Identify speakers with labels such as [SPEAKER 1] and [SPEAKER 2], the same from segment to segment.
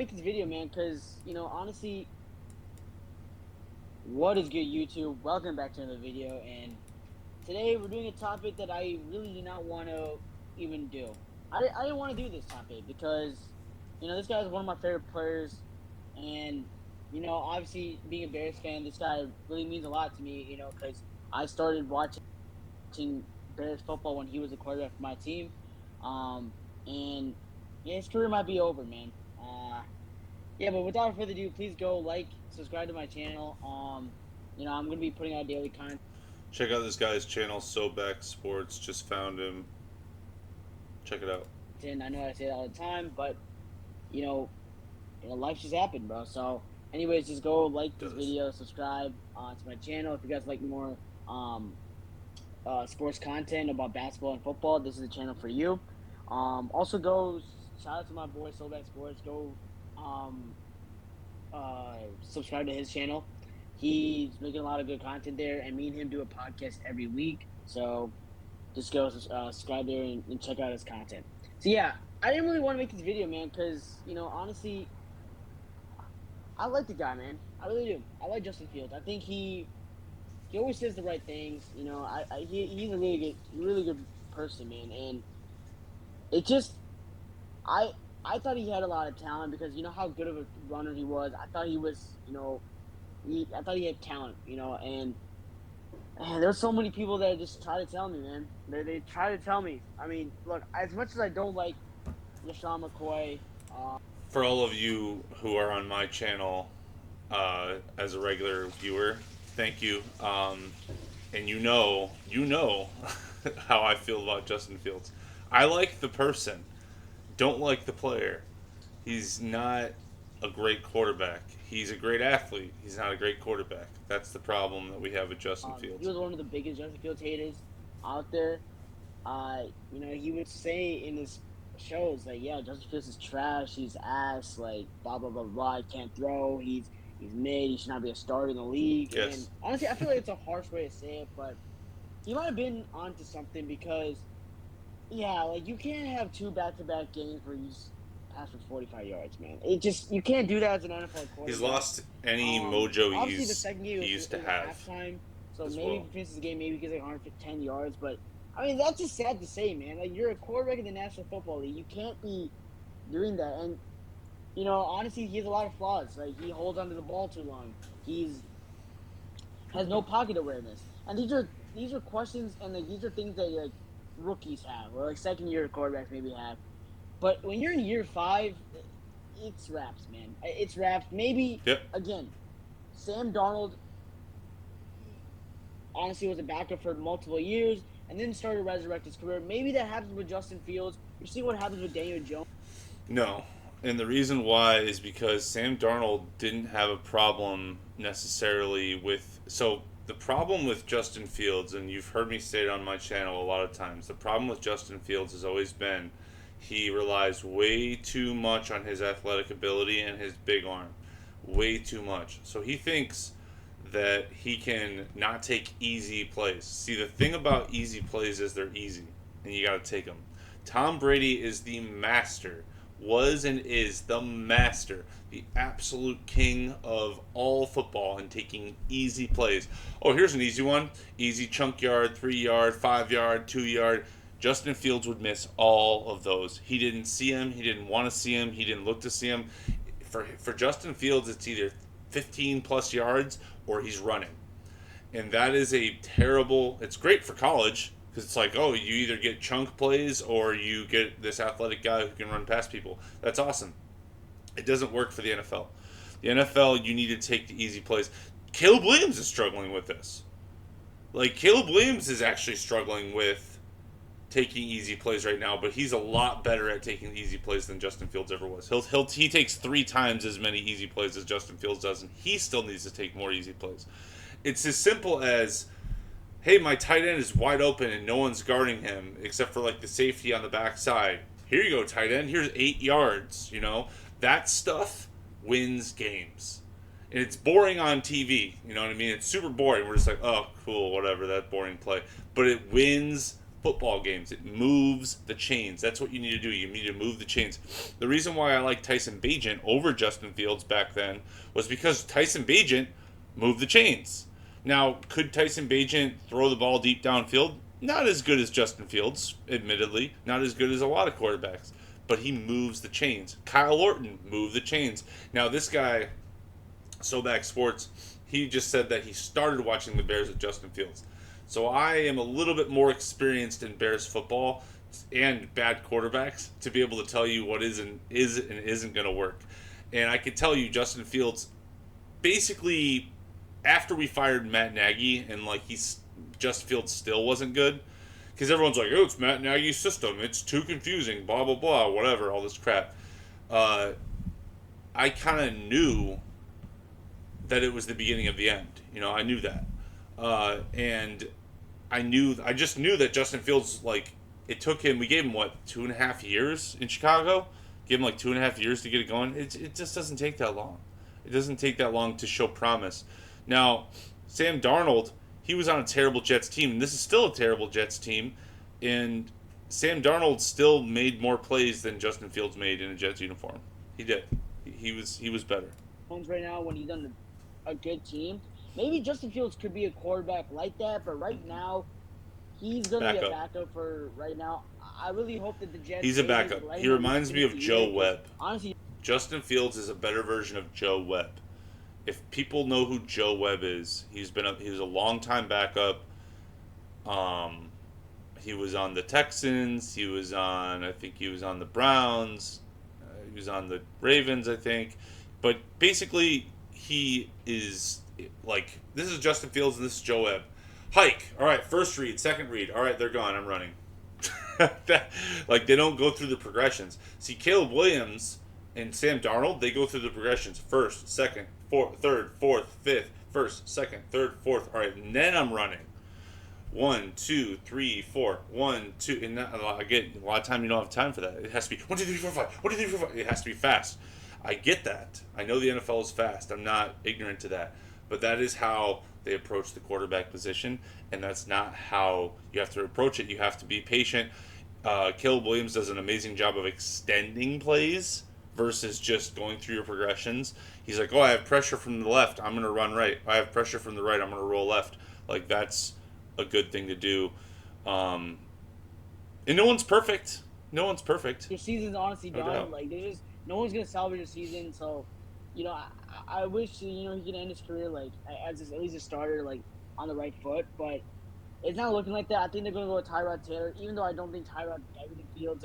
[SPEAKER 1] Make this video, man, because, honestly, what is good, YouTube? Welcome back to another video, and today we're doing a topic that I really do not want to even do. I didn't want to do this topic because, this guy is one of my favorite players, and, obviously, being a Bears fan, this guy really means a lot to me, because I started watching Bears football when he was a quarterback for my team, and yeah, his career might be over, man. Yeah, but without further ado, please go subscribe to my channel. I'm gonna be putting out daily content.
[SPEAKER 2] Check out this guy's channel, Sobek Sports. Just found him. Check it out.
[SPEAKER 1] I know I say that all the time, but you know, life just happened, bro. So, anyways, just go like
[SPEAKER 2] It
[SPEAKER 1] this
[SPEAKER 2] does.
[SPEAKER 1] video, subscribe to my channel if you guys like more um sports content about basketball and football. This is the channel for you. Also go shout out to my boy Soulback Sports. Go um subscribe to his channel. He's making a lot of good content there, and me and him do a podcast every week. So just go subscribe there and check out his content. So yeah, I didn't really want to make this video, man, because honestly, I like the guy, man. I really do. I like Justin Fields. I think he always says the right things. He's a really good person, man, and it just I I thought he had a lot of talent because you know how good of a runner he was. I thought he was, I thought he had talent, and there's so many people that just try to tell me, man. They try to tell me. I mean, look, as much as I don't like LaShawn McCoy,
[SPEAKER 2] For all of you who are on my channel as a regular viewer, thank you. And you know how I feel about Justin Fields. I like the person, don't like the player. He's not a great quarterback. He's a great athlete. He's not a great quarterback. That's the problem that we have with Justin
[SPEAKER 1] he
[SPEAKER 2] Fields.
[SPEAKER 1] was one of the biggest Justin Fields haters out there. He would say in his shows like, "Yeah, Justin Fields is trash. He's ass. Like blah blah blah blah. He can't throw. He's mid. He should not be a starter in the league." And
[SPEAKER 2] Yes,
[SPEAKER 1] honestly, I feel like it's a harsh way to say it, but he might have been onto something because yeah, like you can't have two back-to-back games where you just pass for 45 yards, man. It just you can't do that as an NFL
[SPEAKER 2] he's
[SPEAKER 1] quarterback.
[SPEAKER 2] lost any mojo
[SPEAKER 1] Obviously the second game
[SPEAKER 2] he
[SPEAKER 1] was
[SPEAKER 2] used
[SPEAKER 1] it
[SPEAKER 2] to
[SPEAKER 1] was a
[SPEAKER 2] have
[SPEAKER 1] halftime, so
[SPEAKER 2] as
[SPEAKER 1] maybe
[SPEAKER 2] well.
[SPEAKER 1] if he finishes the game, maybe he gets like 110 yards. But I mean, that's just sad to say, man. Like you're a quarterback in the National Football League, you can't be doing that. And honestly, he has a lot of flaws. Like he holds onto the ball too long. He's has no pocket awareness, and these are questions and like these are things that like rookies have or like second year quarterbacks maybe have. But when you're in year five, it's wraps, man. It's wraps. Maybe
[SPEAKER 2] Yep.
[SPEAKER 1] again, Sam Darnold honestly was a backup for multiple years and then started to resurrect his career. Maybe that happens with Justin Fields. You see what happens with Daniel Jones.
[SPEAKER 2] No. And the reason why is because Sam Darnold didn't have a problem necessarily with. So, the problem with Justin Fields, and you've heard me say it on my channel a lot of times, the problem with Justin Fields has always been he relies way too much on his athletic ability and his big arm. Way too much. So, he thinks that he can not take easy plays. See, the thing about easy plays is they're easy, and you got to take them. Tom Brady is the master, was and is the master, the absolute king of all football and taking easy plays. Oh, here's an easy one: easy chunk yard, 3 yard, 5 yard, 2 yard. Justin Fields would miss all of those. He didn't see him. He didn't want to see him. He didn't look to see him. For Justin Fields, it's either 15 plus yards or he's running. And that is a terrible. It's great for college because it's like, oh, you either get chunk plays or you get this athletic guy who can run past people. That's awesome. It doesn't work for the NFL. The NFL, you need to take the easy plays. Caleb Williams is struggling with this. Like, Caleb Williams is actually struggling with taking easy plays right now, but he's a lot better at taking easy plays than Justin Fields ever was. He takes 3 times as many easy plays as Justin Fields does, and he still needs to take more easy plays. It's as simple as, hey, my tight end is wide open and no one's guarding him except for like the safety on the backside. Here you go, tight end. Here's 8 yards. That stuff wins games. And it's boring on TV. You know what I mean? It's super boring. We're just like, oh, cool, whatever, that boring play. But it wins football games. It moves the chains. That's what you need to do. You need to move the chains. The reason why I like Tyson Bagent over Justin Fields back then was because Tyson Bagent moved the chains. Now, could Tyson Bagent throw the ball deep downfield? Not as good as Justin Fields, admittedly. Not as good as a lot of quarterbacks. But he moves the chains. Kyle Orton moved the chains. Now, this guy, Soback Sports, he just said that he started watching the Bears with Justin Fields. So I am a little bit more experienced in Bears football and bad quarterbacks to be able to tell you what is and isn't going to work. And I can tell you Justin Fields, basically, after we fired Matt Nagy and Justin Fields still wasn't good, because everyone's like, oh, it's Matt Nagy's system. It's too confusing, blah, blah, blah, whatever, all this crap. I kind of knew that it was the beginning of the end. I knew that. And I just knew that Justin Fields, it took him, we gave him, 2.5 years in Chicago? Gave him 2.5 years to get it going? It just doesn't take that long. It doesn't take that long to show promise. Now, Sam Darnold, he was on a terrible Jets team, and this is still a terrible Jets team, and Sam Darnold still made more plays than Justin Fields made in a Jets uniform. He did. He was better.
[SPEAKER 1] Right now, when he's on a good team, maybe Justin Fields could be a quarterback like that, but right now, he's going to be a backup for right now. I really hope that the Jets...
[SPEAKER 2] He's a backup. He reminds me of Joe Webb. Honestly, Justin Fields is a better version of Joe Webb. If people know who Joe Webb is, he was a long-time backup. He was on the Texans. I think he was on the Browns. He was on the Ravens, I think. But basically, he is this is Justin Fields and this is Joe Webb. Hike. All right, first read, second read. All right, they're gone. I'm running. They don't go through the progressions. See, Caleb Williams and Sam Darnold, they go through the progressions. First, second, third, fourth, fifth. First, second, third, fourth. All right, and then I'm running. 1, 2, 3, 4. 1, 2, and again, a lot of time you don't have time for that. It has to be 1, 2, 3, 4, 5. 1, 2, 3, 4, 5. It has to be fast. I get that. I know the NFL is fast. I'm not ignorant to that. But that is how they approach the quarterback position, and that's not how you have to approach it. You have to be patient. Caleb Williams does an amazing job of extending plays versus just going through your progressions. He's like, oh, I have pressure from the left, I'm going to run right. I have pressure from the right, I'm going to roll left. That's a good thing to do. And no one's perfect. No one's perfect.
[SPEAKER 1] Your season's honestly done. No one's going to salvage your season, so... I wish he can end his career as at least a starter on the right foot, but it's not looking like that. I think they're going to go with Tyrod Taylor, even though I don't think Tyrod better than Fields.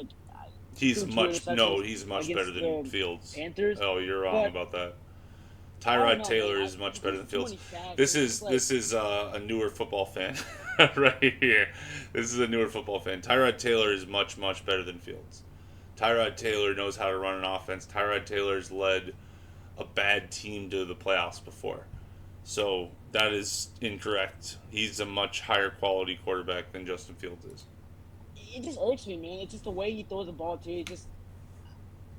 [SPEAKER 2] He's much better than Fields.
[SPEAKER 1] Panthers.
[SPEAKER 2] Oh, you're wrong about that. Tyrod Taylor is much better than Fields. This is a newer football fan right here. This is a newer football fan. Tyrod Taylor is much better than Fields. Tyrod Taylor knows how to run an offense. Tyrod Taylor's led a bad team to the playoffs before. So that is incorrect. He's a much higher quality quarterback than Justin Fields is.
[SPEAKER 1] It just irks me, man. It's just the way he throws the ball too. It just,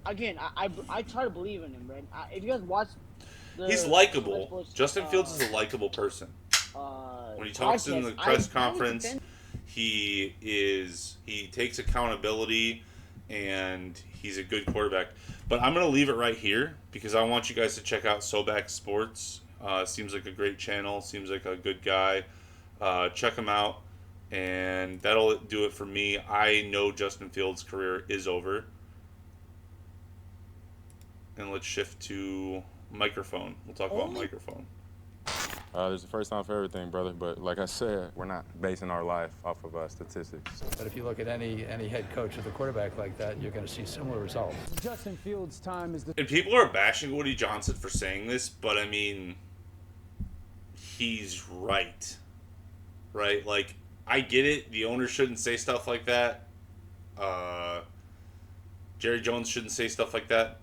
[SPEAKER 1] again, I try to believe in him, right? If you guys watch,
[SPEAKER 2] he's likable. Justin Fields is a likable person. When he talks in the press conference, he takes accountability, and he's a good quarterback. But I'm going to leave it right here because I want you guys to check out Soback Sports. Seems like a great channel. Seems like a good guy. Check him out. And that'll do it for me. I know Justin Fields' career is over. And let's shift to microphone. We'll talk about microphone.
[SPEAKER 3] There's a first time for everything, brother. But like I said, we're not basing our life off of statistics.
[SPEAKER 4] But if you look at any head coach with a quarterback like that, you're going to see similar results.
[SPEAKER 5] Justin Fields' time is the...
[SPEAKER 2] And people are bashing Woody Johnson for saying this, but I mean, he's right. Right? I get it. The owner shouldn't say stuff like that. Jerry Jones shouldn't say stuff like that.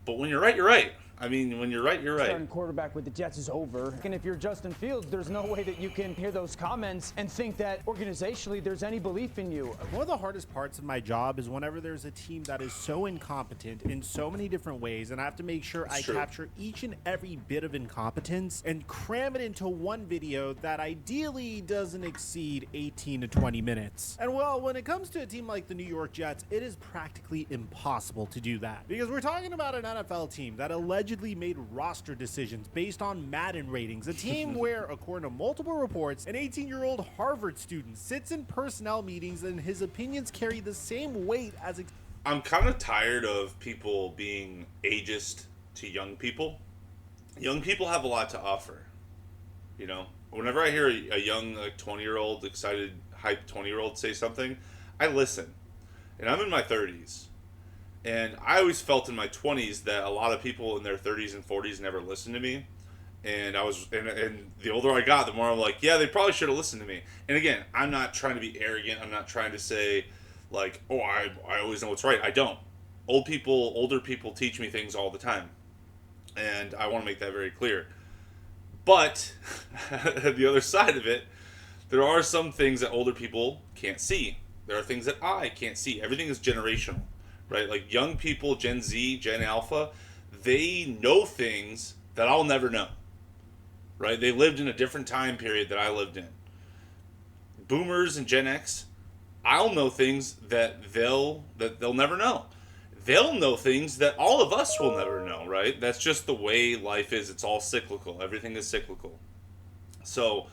[SPEAKER 2] But when you're right, you're right. I mean, when you're right, you're right.
[SPEAKER 5] Starting quarterback with the Jets is over. And if you're Justin Fields, there's no way that you can hear those comments and think that organizationally there's any belief in you.
[SPEAKER 6] One of the hardest parts of my job is whenever there's a team that is so incompetent in so many different ways, and I have to make sure I capture each and every bit of incompetence and cram it into one video that ideally doesn't exceed 18 to 20 minutes. And well, when it comes to a team like the New York Jets, it is practically impossible to do that, because we're talking about an NFL team that allegedly made roster decisions based on Madden ratings, a team where, according to multiple reports, an 18-year-old Harvard student sits in personnel meetings and his opinions carry the same weight as
[SPEAKER 2] I'm kind of tired of people being ageist to young people. Young people have a lot to offer, you know. Whenever I hear a young, like, 20-year-old, excited, hyped 20-year-old say something, I listen. And I'm in my 30s. And I always felt in my 20s that a lot of people in their 30s and 40s never listened to me. And and the older I got, the more I'm like, yeah, they probably should have listened to me. And again, I'm not trying to be arrogant. I'm not trying to say, like, oh, I always know what's right. I don't. Older people teach me things all the time. And I want to make that very clear. But, the other side of it, there are some things that older people can't see. There are things that I can't see. Everything is generational. Right, like young people, Gen Z, Gen Alpha, they know things that I'll never know. Right, they lived in a different time period that I lived in. Boomers and Gen X, I'll know things that they'll never know. They'll know things that all of us will never know. Right, that's just the way life is. It's all cyclical. Everything is cyclical. So,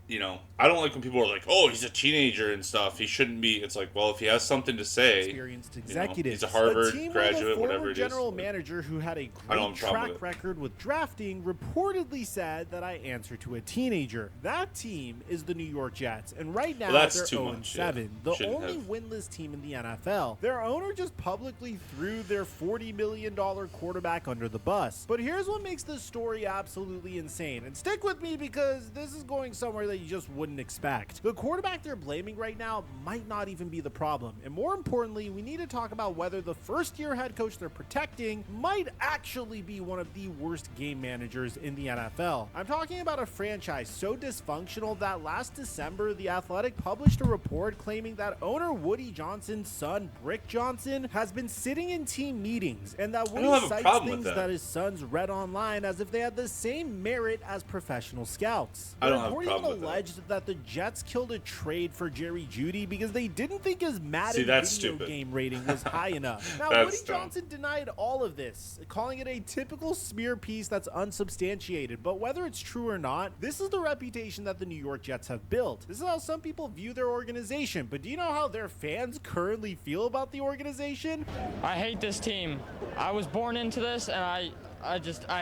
[SPEAKER 2] you know, I don't like when people are like, oh, he's a teenager and stuff. He shouldn't be. It's like, well, if he has something to say,
[SPEAKER 6] experienced executive,
[SPEAKER 2] he's a Harvard
[SPEAKER 6] team
[SPEAKER 2] graduate, whatever it is.
[SPEAKER 6] General manager who had a great track record with drafting reportedly said that I answer to a teenager. That team is the New York Jets, and right now they're 0-7, the only winless team in the NFL. Their owner just publicly threw their $40 million quarterback under the bus. But here's what makes this story absolutely insane, and stick with me because this is going somewhere that you just wouldn't expect. The quarterback they're blaming right now might not even be the problem, and more importantly, we need to talk about whether the first-year head coach they're protecting might actually be one of the worst game managers in the NFL. I'm talking about a franchise so dysfunctional that last December, The Athletic published a report claiming that owner Woody Johnson's son, Brick Johnson, has been sitting in team meetings, and that Woody cites things that his sons read online as if they had the same merit as professional scouts.
[SPEAKER 2] I don't have a problem with that.
[SPEAKER 6] Alleged that the Jets killed a trade for Jerry Jeudy because they didn't think his Madden video game rating was high enough. Now, Woody Johnson denied all of this, calling it a typical smear piece that's unsubstantiated. But whether it's true or not, this is the reputation that the New York Jets have built. This is how some people view their organization. But do you know how their fans currently feel about the organization?
[SPEAKER 7] I hate this team. I was born into this, and I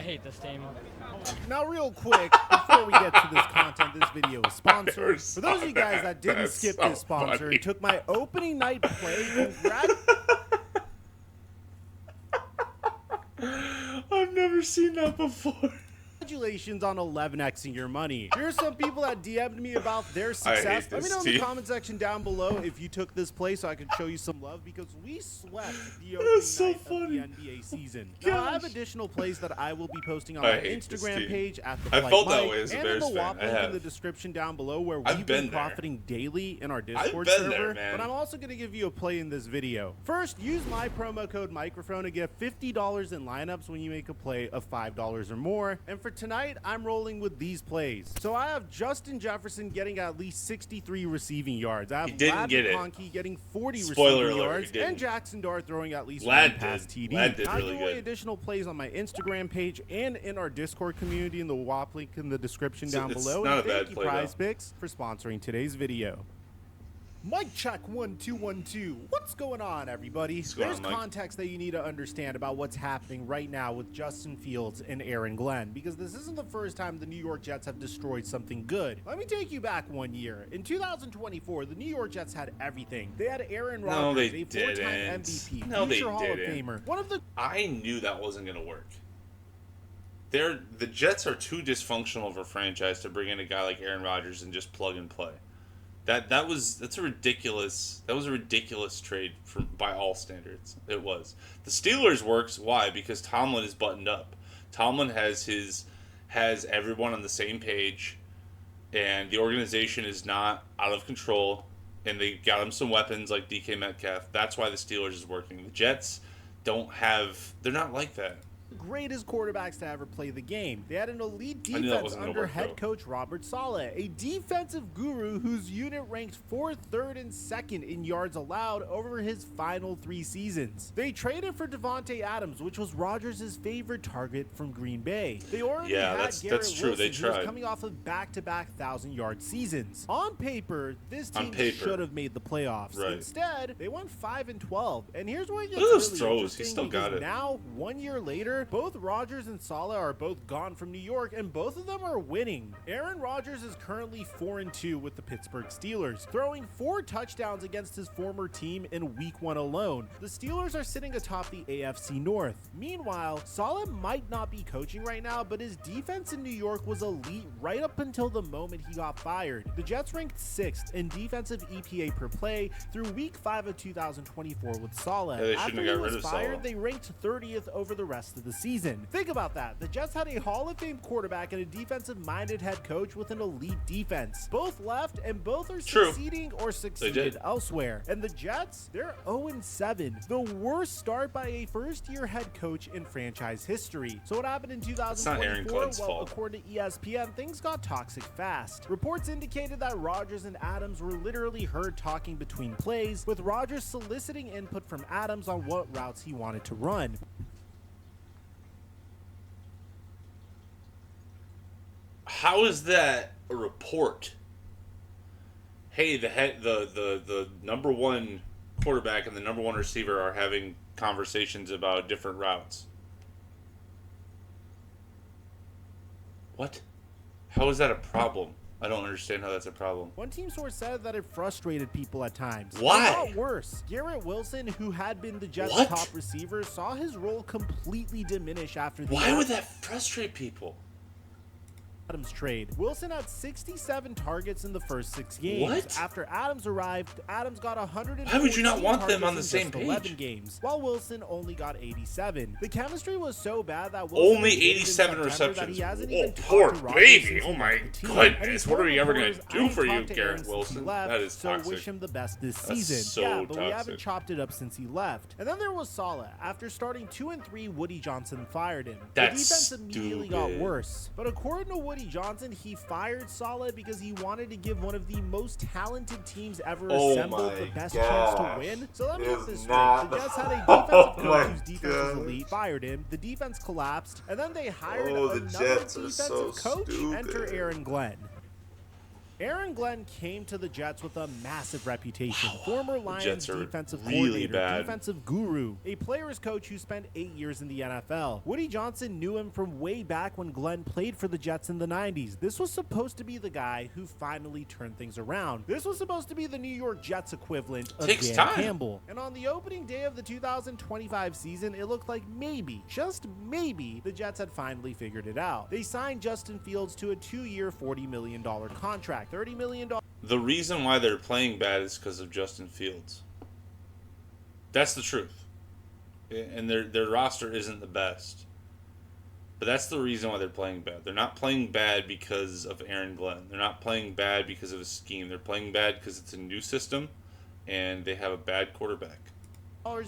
[SPEAKER 7] hate this team.
[SPEAKER 6] Now, real quick, before we get to this content, this video is sponsored. For those of you guys that didn't skip this sponsor and took my opening night play,
[SPEAKER 2] I've never seen that before.
[SPEAKER 6] Congratulations on 11xing your money. Here's some people that DM'd me about their success. Let me know in the comment section down below if you took this play so I could show you some love, because we swept the opening night of the NBA season. Now, I have additional plays that I will be posting on my Instagram page at the Flight Mike, and in the WAP link in the description down below, where we've been profiting daily in our Discord server. But I'm also going to give you a play in this video. First, use my promo code microphone to get $50 in lineups when you make a play of $5 or more. And for tonight, I'm rolling with these plays. So I have Justin Jefferson getting at least 63 receiving yards. I have Ladd McConkey getting 40 receiving yards, and Jackson Dart throwing at least one pass TD. I'll give away additional plays on my Instagram page and in our Discord community in the WAP link in the description down below. And thank you, Prize Picks, for sponsoring today's video. Mic check 1 2 1 2. What's going on, everybody? There's context that you need to understand about what's happening right now with Justin Fields and Aaron Glenn, because this isn't the first time the New York Jets have destroyed something good. Let me take you back 1 year. In 2024, the New York Jets had everything. They had Aaron Rodgers, a four-time MVP, future Hall of Famer.
[SPEAKER 2] I knew that wasn't going to work. The Jets are too dysfunctional of a franchise to bring in a guy like Aaron Rodgers and just plug and play. That's a ridiculous trade by all standards. It was. The Steelers works. Why? Because Tomlin is buttoned up. Tomlin has everyone on the same page, and the organization is not out of control, and they got him some weapons like DK Metcalf. That's why the Steelers is working. The Jets they're not like that.
[SPEAKER 6] Greatest quarterbacks to ever play the game. They had an elite defense under head coach Robert Saleh, a defensive guru whose unit ranked 4th, 3rd, and 2nd in yards allowed over his final 3 seasons. They traded for Davante Adams, which was Rodgers' favorite target from Green Bay. They already had
[SPEAKER 2] that's
[SPEAKER 6] Garrett
[SPEAKER 2] true.
[SPEAKER 6] Wilson,
[SPEAKER 2] They tried.
[SPEAKER 6] who was coming off of back-to-back 1,000-yard seasons. On paper, this team should have made the playoffs.
[SPEAKER 2] Right.
[SPEAKER 6] Instead, they went 5-12. And here's where it gets
[SPEAKER 2] Look at those
[SPEAKER 6] really
[SPEAKER 2] throws.
[SPEAKER 6] interesting,
[SPEAKER 2] He still got
[SPEAKER 6] because
[SPEAKER 2] it.
[SPEAKER 6] now, 1 year later, both Rodgers and Saleh are both gone from New York, and both of them are winning. Aaron Rodgers is currently 4-2 with the Pittsburgh Steelers, throwing 4 touchdowns against his former team in Week 1 alone. The Steelers are sitting atop the AFC North. Meanwhile, Saleh might not be coaching right now, but his defense in New York was elite right up until the moment he got fired. The Jets ranked 6th in defensive EPA per play through Week 5 of 2024 with Saleh.
[SPEAKER 2] Yeah, they shouldn't
[SPEAKER 6] After
[SPEAKER 2] have
[SPEAKER 6] he
[SPEAKER 2] got
[SPEAKER 6] was
[SPEAKER 2] rid of
[SPEAKER 6] fired,
[SPEAKER 2] Saleh.
[SPEAKER 6] they ranked 30th over the rest of the season. Think about that. The Jets had a Hall of Fame quarterback and a defensive-minded head coach with an elite defense. Both left, and both are succeeding or succeeded elsewhere. And the Jets, they're 0-7, the worst start by a first-year head coach in franchise history. So what happened in 2024? Well,
[SPEAKER 2] fault.
[SPEAKER 6] according to ESPN, things got toxic fast. Reports indicated that Rodgers and Adams were literally heard talking between plays, with Rodgers soliciting input from Adams on what routes he wanted to run.
[SPEAKER 2] How is that a report? Hey, the number 1 quarterback and the number 1 receiver are having conversations about different routes. What? How is that a problem? I don't understand how that's a problem.
[SPEAKER 6] One team source said that it frustrated people at times.
[SPEAKER 2] Why?
[SPEAKER 6] It got worse. Garrett Wilson, who had been the Jets' top receiver, saw his role completely diminish after the
[SPEAKER 2] Why would that frustrate people?
[SPEAKER 6] Adams trade. Wilson had 67 targets in the first 6 games.
[SPEAKER 2] What?
[SPEAKER 6] After Adams arrived, Adams got 100.
[SPEAKER 2] Why would you not want them on the same page?
[SPEAKER 6] 11 games, while Wilson only got 87. The chemistry was so bad that Wilson
[SPEAKER 2] only 87 receptions.
[SPEAKER 6] Poor
[SPEAKER 2] baby! Oh my goodness! What are we ever gonna do for you, Garrett Wilson? That is toxic.
[SPEAKER 6] So wish him the best this
[SPEAKER 2] That's
[SPEAKER 6] season.
[SPEAKER 2] so
[SPEAKER 6] yeah, but we
[SPEAKER 2] toxic.
[SPEAKER 6] haven't chopped it up since he left. And then there was Saleh. After starting 2-3, Woody Johnson fired him.
[SPEAKER 2] That's
[SPEAKER 6] the defense immediately got
[SPEAKER 2] stupid.
[SPEAKER 6] worse. But according to Woody Johnson, he fired Saleh because he wanted to give one of the most talented teams ever assembled the best chance to win. So let me get this straight. The Jets had a defensive coach whose defense was elite, fired him, the defense collapsed, and then they hired another defensive coach. Enter Aaron Glenn. Aaron Glenn came to the Jets with a massive reputation. Former Lions
[SPEAKER 2] Jets are
[SPEAKER 6] defensive
[SPEAKER 2] really
[SPEAKER 6] coordinator,
[SPEAKER 2] bad.
[SPEAKER 6] defensive guru, a player's coach who spent 8 years in the NFL. Woody Johnson knew him from way back when Glenn played for the Jets in the 90s. This was supposed to be the guy who finally turned things around. This was supposed to be the New York Jets equivalent of
[SPEAKER 2] Takes
[SPEAKER 6] Dan
[SPEAKER 2] time.
[SPEAKER 6] Campbell. And on the opening day of the 2025 season, it looked like maybe, just maybe, the Jets had finally figured it out. They signed Justin Fields to a 2-year, $40 million contract. $30 million.
[SPEAKER 2] The reason why they're playing bad is because of Justin Fields. That's the truth. And their roster isn't the best. But that's the reason why they're playing bad. They're not playing bad because of Aaron Glenn. They're not playing bad because of a scheme. They're playing bad because it's a new system and they have a bad quarterback.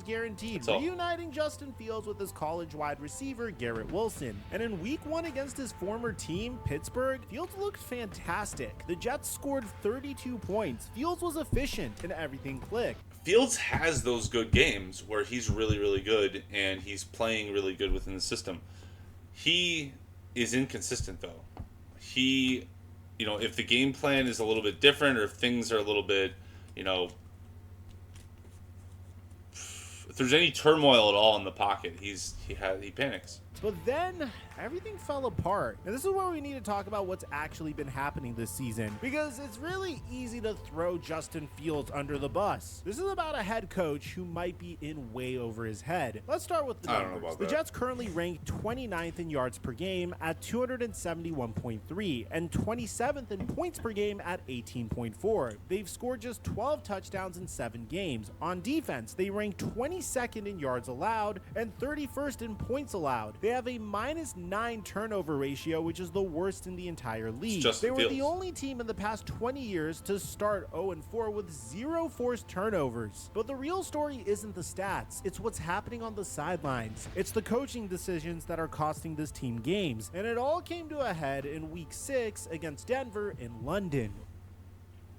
[SPEAKER 6] Guaranteed,
[SPEAKER 2] That's all.
[SPEAKER 6] reuniting Justin Fields with his college wide receiver Garrett Wilson. And in week 1 against his former team, Pittsburgh, Fields looked fantastic. The Jets scored 32 points. Fields was efficient and everything clicked.
[SPEAKER 2] Fields has those good games where he's really, really good and he's playing really good within the system. He is inconsistent though. If the game plan is a little bit different or if things are a little bit, if there's any turmoil at all in the pocket, he panics.
[SPEAKER 6] But then everything fell apart. And this is where we need to talk about what's actually been happening this season, because it's really easy to throw Justin Fields under the bus. This is about a head coach who might be in way over his head. Let's start with the numbers. The Jets currently rank 29th in yards per game at 271.3 and 27th in points per game at 18.4. They've scored just 12 touchdowns in 7 games. On defense, they rank 22nd in yards allowed and 31st in points allowed. They have a -9 turnover ratio, which is the worst in the entire league. They were the only team in the past 20 years to start 0-4 with 0 forced turnovers. But the real story isn't the stats. It's what's happening on the sidelines. It's the coaching decisions that are costing this team games. And it all came to a head in Week 6 against Denver in London.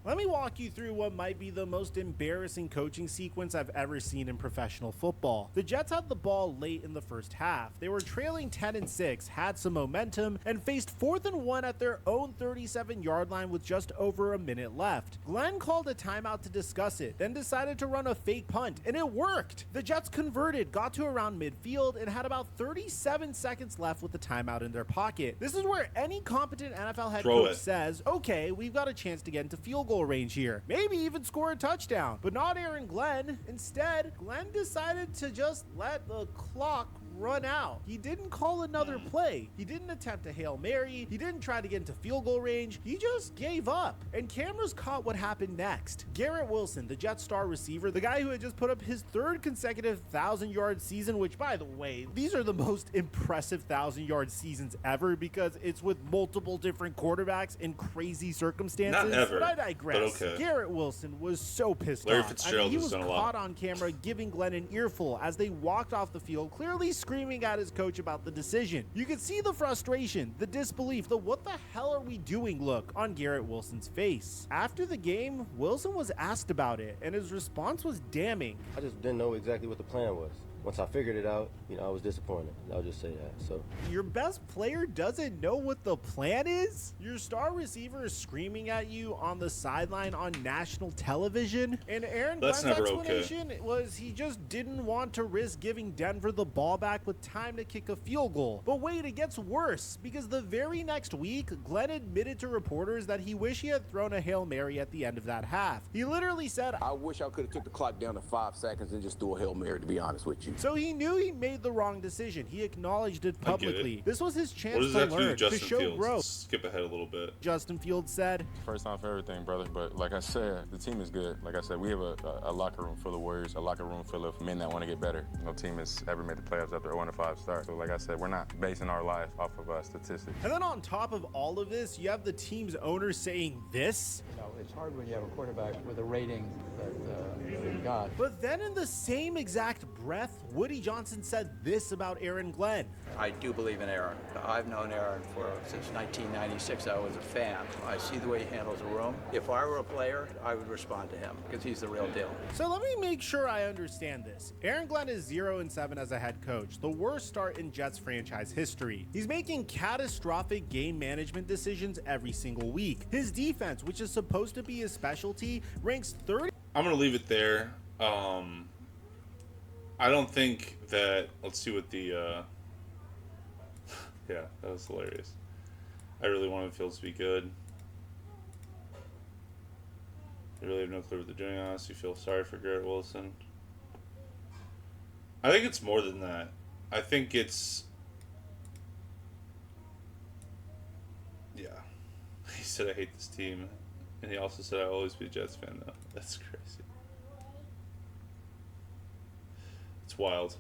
[SPEAKER 6] Let me walk you through what might be the most embarrassing coaching sequence I've ever seen in professional football. The Jets had the ball late in the first half. They were trailing 10-6, had some momentum, and faced 4th and 1 at their own 37-yard line with just over a minute left. Glenn called a timeout to discuss it, then decided to run a fake punt, and it worked. The Jets converted, got to around midfield, and had about 37 seconds left with the timeout in their pocket. This is where any competent NFL head coach says, okay, we've got a chance to get into field goal range here, maybe even score a touchdown. But not Aaron Glenn. Instead, Glenn decided to just let the clock run out. He didn't call another play. He didn't attempt a Hail Mary. He didn't try to get into field goal range. He just gave up. And cameras caught what happened next. Garrett Wilson, the Jets star receiver, the guy who had just put up his 3rd consecutive 1,000-yard season, which, by the way, these are the most impressive 1,000-yard seasons ever because it's with multiple different quarterbacks in crazy circumstances.
[SPEAKER 2] Not ever,
[SPEAKER 6] but I digress.
[SPEAKER 2] But okay.
[SPEAKER 6] Garrett Wilson was so pissed
[SPEAKER 2] Larry
[SPEAKER 6] off.
[SPEAKER 2] Fitzgerald
[SPEAKER 6] he was
[SPEAKER 2] done a
[SPEAKER 6] caught
[SPEAKER 2] lot.
[SPEAKER 6] on camera giving Glenn an earful as they walked off the field, clearly screaming at his coach about the decision. You could see the frustration, the disbelief, the what the hell are we doing look on Garrett Wilson's face. After the game, Wilson was asked about it, and his response was damning.
[SPEAKER 8] I just didn't know exactly what the plan was. Once I figured it out, I was disappointed. I'll just say that. So
[SPEAKER 6] your best player doesn't know what the plan is? Your star receiver is screaming at you on the sideline on national television? And Aaron Glenn's explanation was he just didn't want to risk giving Denver the ball back with time to kick a field goal. But wait, it gets worse, because the very next week, Glenn admitted to reporters that he wished he had thrown a Hail Mary at the end of that half. He literally said,
[SPEAKER 9] I wish I could have took the clock down to 5 seconds and just threw a Hail Mary, to be honest with you.
[SPEAKER 6] So he knew he made the wrong decision. He acknowledged it publicly. This was his chance to learn, to show growth.
[SPEAKER 2] Skip ahead a little bit.
[SPEAKER 6] Justin Fields said,
[SPEAKER 3] first time for everything, brother. But like I said, the team is good. Like I said, we have a locker room full of warriors, a locker room full of men that want to get better. No team has ever made the playoffs after a 1-5 start. So like I said, we're not basing our life off of statistics.
[SPEAKER 6] And then on top of all of this, you have the team's owner saying this.
[SPEAKER 4] It's hard when you have a quarterback with a rating that we got.
[SPEAKER 6] But then in the same exact breath, Woody Johnson said this about Aaron Glenn.
[SPEAKER 10] I do believe in Aaron. I've known Aaron since 1996. I was a fan. I see the way he handles a room. If I were a player, I would respond to him because he's the real deal.
[SPEAKER 6] So let me make sure I understand this. Aaron Glenn is 0-7 as a head coach, the worst start in Jets franchise history. He's making catastrophic game management decisions every single week. His defense, which is supposed to be his specialty, ranks 30.
[SPEAKER 2] I'm going to leave it there. I don't think that... Let's see what the... yeah, that was hilarious. I really wanted Fields to be good. I really have no clue what they're doing, honestly. Feel sorry for Garrett Wilson. I think it's more than that. I think it's... Yeah. He said, I hate this team. And he also said, I'll always be a Jets fan, though. That's crazy. It's wild.